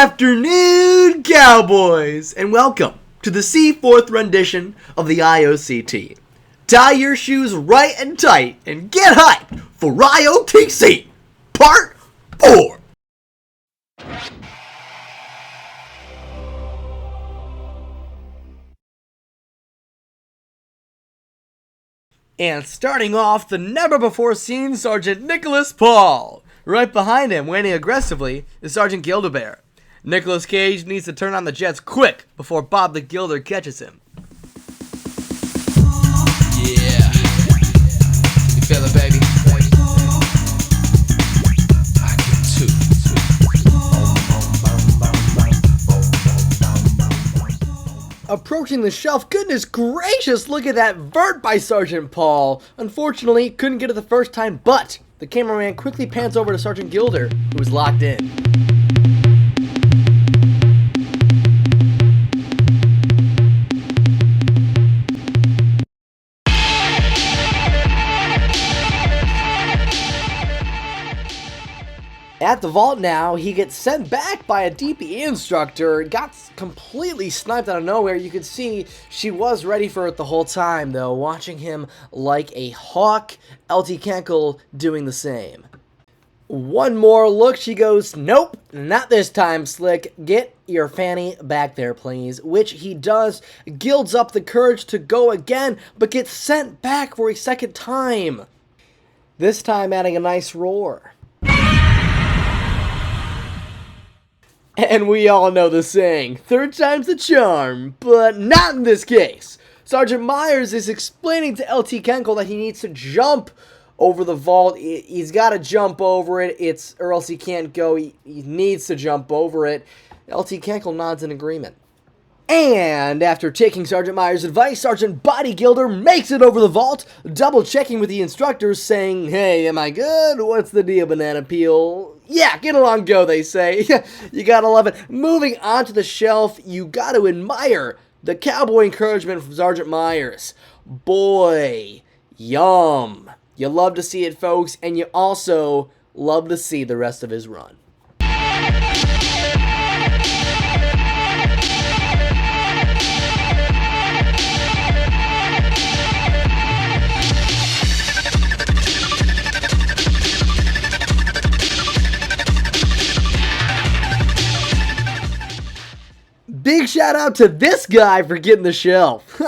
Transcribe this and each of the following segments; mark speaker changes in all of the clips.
Speaker 1: afternoon, Cowboys, and welcome to the C4th rendition of the IOCT. Tie your shoes right and tight and get hyped for IOTC Part 4. And starting off, the never-before-seen Sergeant Nicholas Paul. Right behind him, waiting aggressively, is Sergeant Gilder. Nicolas Cage needs to turn on the jets quick before Bob the Gilder catches him.
Speaker 2: Yeah. You feel it, baby? I can too.
Speaker 1: Approaching the shelf, goodness gracious, look at that vert by Sergeant Paul. Unfortunately, couldn't get it the first time, but the cameraman quickly pans over to Sergeant Gilder, who was locked in. At the vault now, he gets sent back by a DPE instructor, got completely sniped out of nowhere. You could see she was ready for it the whole time, though, watching him like a hawk. LT Inman doing the same. One more look, she goes, nope, not this time, Slick. Get your fanny back there, please. Which he does, gilds up the courage to go again, but gets sent back for a second time. This time adding a nice roar. And we all know the saying, third time's the charm, but not in this case. Sergeant Myers is explaining to LT Inman that he needs to jump over the vault. He's got to jump over it, or else he can't go. He needs to jump over it. LT Inman nods in agreement. And after taking Sergeant Myers' advice, Sergeant Body Gilder makes it over the vault, double checking with the instructors, saying, hey, am I good? What's the deal, Banana Peel? Yeah, get along, go, they say. You gotta love it. Moving on to the shelf, you gotta admire the cowboy encouragement from Sergeant Myers. Boy, yum. You love to see it, folks, and you also love to see the rest of his run. Big shout out to this guy for getting the shelf.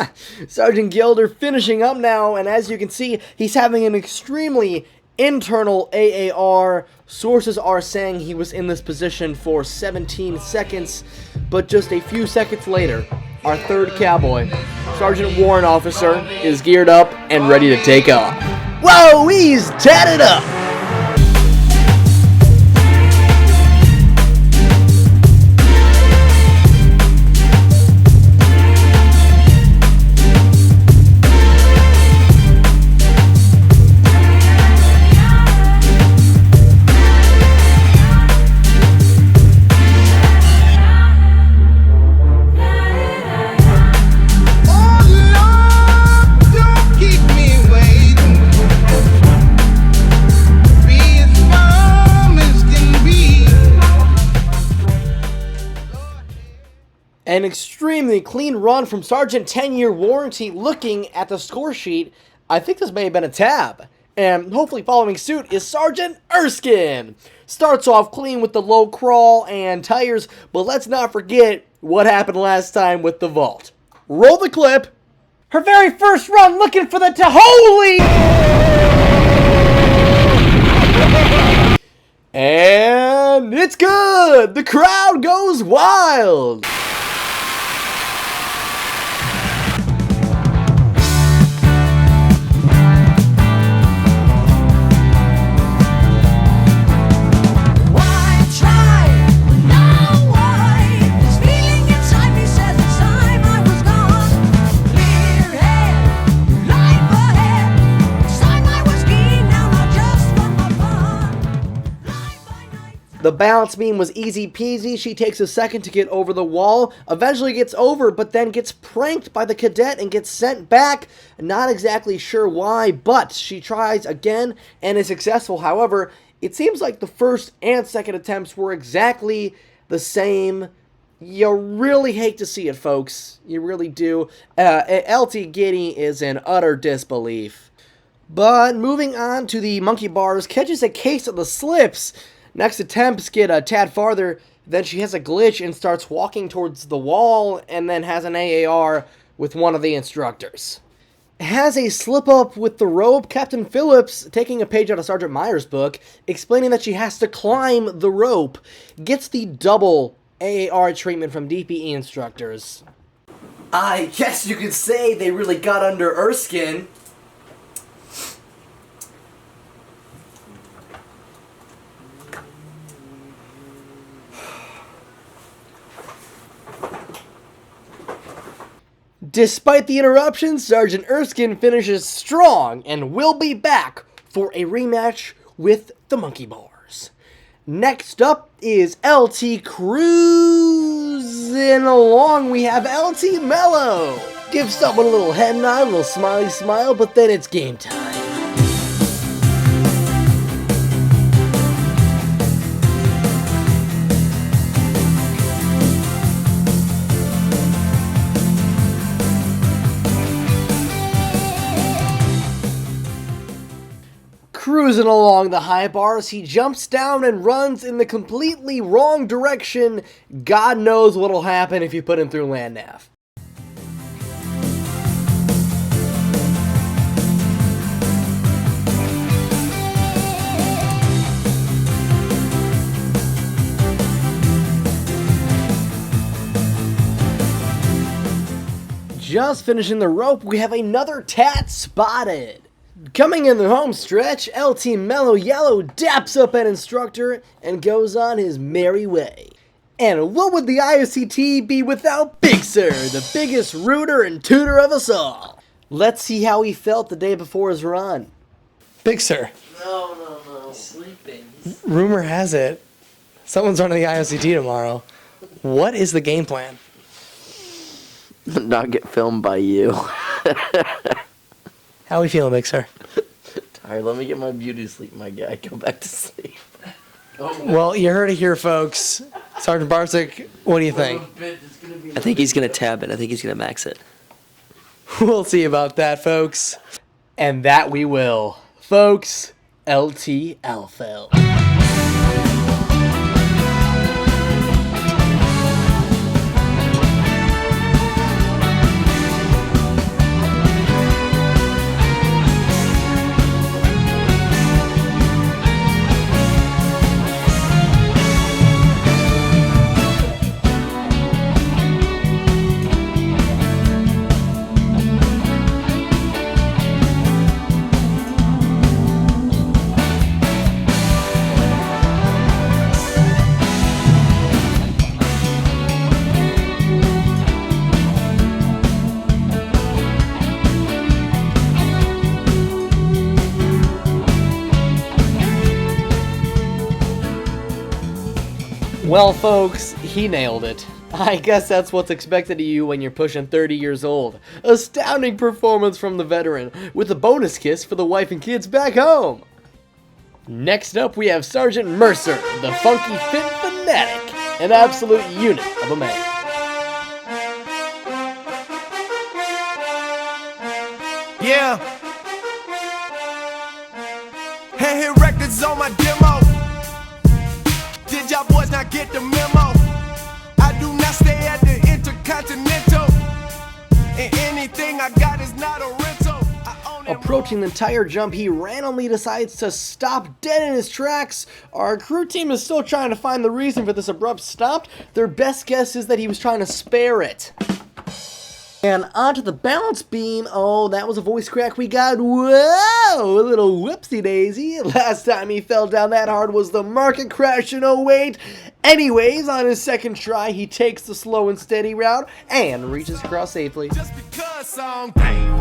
Speaker 1: Sergeant Gilder finishing up now, and as you can see, he's having an extremely internal AAR. Sources are saying he was in this position for 17 seconds, but just a few seconds later, our third cowboy, Sergeant Warrant Officer, is geared up and ready to take off. Whoa, he's tatted up! An extremely clean run from Sergeant 10-year warranty. Looking at the score sheet, I think this may have been a tab. And hopefully following suit is Sergeant Erskine. Starts off clean with the low crawl and tires, but let's not forget what happened last time with the vault. Roll the clip. Her very first run looking for the holy! And it's good! The crowd goes wild! The balance beam was easy peasy. She takes a second to get over the wall, eventually gets over, but then gets pranked by the cadet and gets sent back. Not exactly sure why, but she tries again and is successful. However, it seems like the first and second attempts were exactly the same. You really hate to see it, folks. You really do. LT Giddy is in utter disbelief. But moving on to the monkey bars, catches a case of the slips. Next attempts get a tad farther. Then she has a glitch and starts walking towards the wall and then has an AAR with one of the instructors. Has a slip up with the rope. Captain Phillips, taking a page out of Sergeant Myers' book, explaining that she has to climb the rope, gets the double AAR treatment from DPE instructors. I guess you could say they really got under Erskine. Despite the interruption, Sergeant Erskine finishes strong and will be back for a rematch with the Monkey Bars. Next up is LT cruising along. We have LT Mello. Give someone a little head nod, a little smiley smile, but then it's game time. Cruising along the high bars, he jumps down and runs in the completely wrong direction. God knows what'll happen if you put him through land nav. Just finishing the rope, we have another tat spotted. Coming in the home stretch, LT Mello Yellow daps up an instructor and goes on his merry way. And what would the IOCT be without Big Sir, the biggest rooter and tutor of us all? Let's see how he felt the day before his run.
Speaker 3: Big Sir.
Speaker 2: No. Sleeping.
Speaker 3: Rumor has it, someone's running the IOCT tomorrow. What is the game plan?
Speaker 4: Not get filmed by you.
Speaker 3: How are we feeling, Big Sir?
Speaker 4: Tired. Let me get my beauty sleep, my guy. Go back to sleep.
Speaker 3: Well, you heard it here, folks. Sergeant Barsick, what do you think?
Speaker 4: I think he's going to tab it. I think he's going to max it.
Speaker 3: We'll see about that, folks.
Speaker 1: And that we will. Folks, LT Alpha. Well, folks, he nailed it. I guess that's what's expected of you when you're pushing 30 years old. Astounding performance from the veteran, with a bonus kiss for the wife and kids back home. Next up, we have Sergeant Mercer, the funky fit fanatic, an absolute unit of a man.
Speaker 5: Yeah. Hand hit records on my demo. Did y'all boys not get the memo? I do not stay at the Intercontinental, and anything I got is not a rental.
Speaker 1: Approaching the tire jump, he randomly decides to stop dead in his tracks. Our crew team is still trying to find the reason for this abrupt stop. Their best guess is that he was trying to spare it. And onto the balance beam. Oh, that was a voice crack we got. Whoa, a little whoopsie daisy. Last time he fell down that hard was the market crash in '08. Anyways, on his second try, he takes the slow and steady route and reaches across safely.
Speaker 5: Just because song.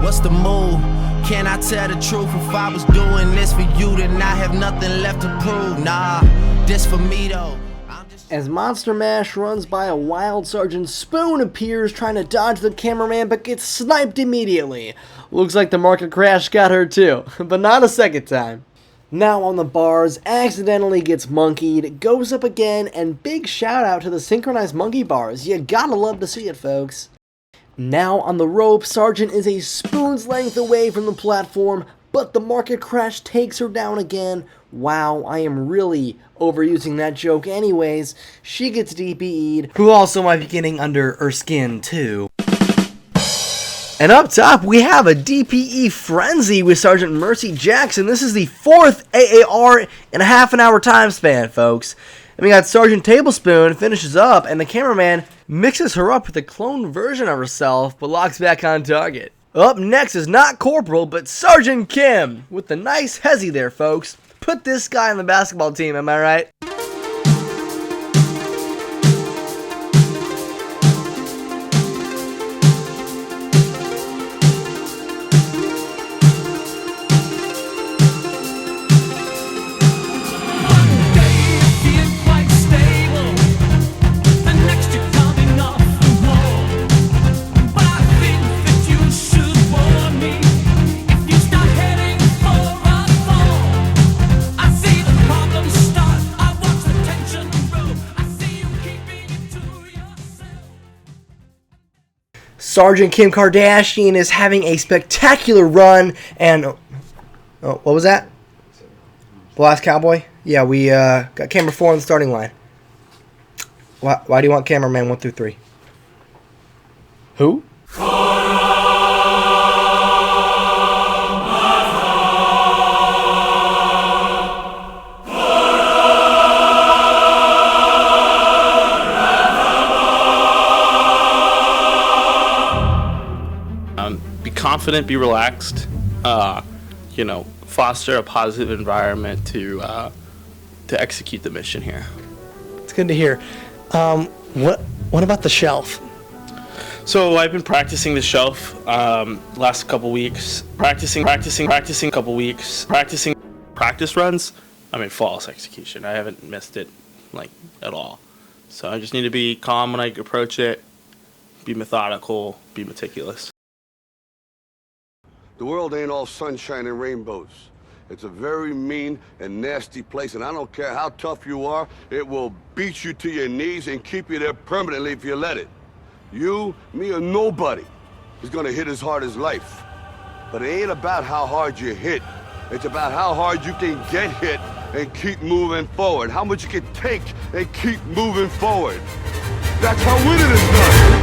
Speaker 5: What's the move? Can I tell the truth? If I was doing this for you, then I have nothing left to prove. Nah, this for me though.
Speaker 1: As Monster Mash runs by, a wild Sergeant Spoon appears trying to dodge the cameraman but gets sniped immediately. Looks like the market crash got her too, but not a second time. Now on the bars, accidentally gets monkeyed, goes up again, and big shout out to the synchronized monkey bars. You gotta love to see it, folks. Now on the rope, Sargent is a spoon's length away from the platform, but the market crash takes her down again. Wow, I am really overusing that joke anyways. She gets DPE'd, who also might be getting under Erskine too. And up top, we have a DPE frenzy with Sergeant Mercy Jackson. This is the 4th AAR in a half an hour time span, folks. And we got Sergeant Tablespoon finishes up, and the cameraman mixes her up with a clone version of herself, but locks back on target. Up next is not Corporal, but Sergeant Kim, with the nice hezzy there, folks. Put this guy on the basketball team, am I right? Sergeant Kim Kardashian is having a spectacular run, and oh, what was that? The last Cowboy? Yeah, we got camera 4 on the starting line. Why do you want cameraman 1 through 3? Who?
Speaker 6: Be confident, be relaxed, foster a positive environment to execute the mission here.
Speaker 3: It's good to hear. What about the shelf?
Speaker 6: So I've been practicing the shelf last couple weeks, practicing practice runs. Flawless execution. I haven't missed it at all. So I just need to be calm when I approach it, be methodical, be meticulous.
Speaker 7: The world ain't all sunshine and rainbows. It's a very mean and nasty place, and I don't care how tough you are, it will beat you to your knees and keep you there permanently if you let it. You, me, or nobody is gonna hit as hard as life. But it ain't about how hard you hit. It's about how hard you can get hit and keep moving forward. How much you can take and keep moving forward. That's how winning is done.